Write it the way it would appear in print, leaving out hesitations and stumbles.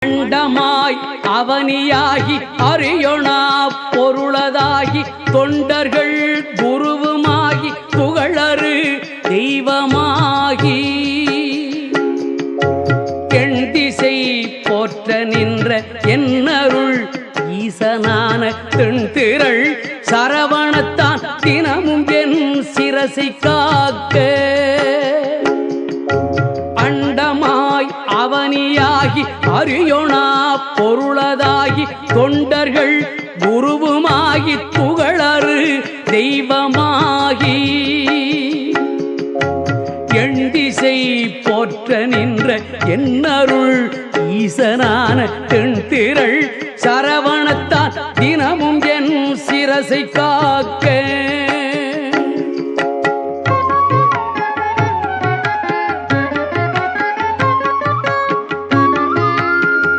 அண்டமாய் அவனியாகி அறியொணா பொருளதாகி தொண்டர்கள் குருவுமாகி புகழறு தெய்வமாகி எண்திசை போற்ற நின்ற என்னருள் ஈசனான தென்திரள் சரவணத்தான் தினமும் என் சிரசை காக்க அண்டமாய் அவனியாகி அறியொணா பொருளதாகி தொண்டர்கள் குருவுமாகி புகழறு தெய்வமாகி எண்திசை போற்ற நின்ற என்னருள் ஈசனான தென்திரள் சரவணத்தான் தினமும் என் சிரசை காக்க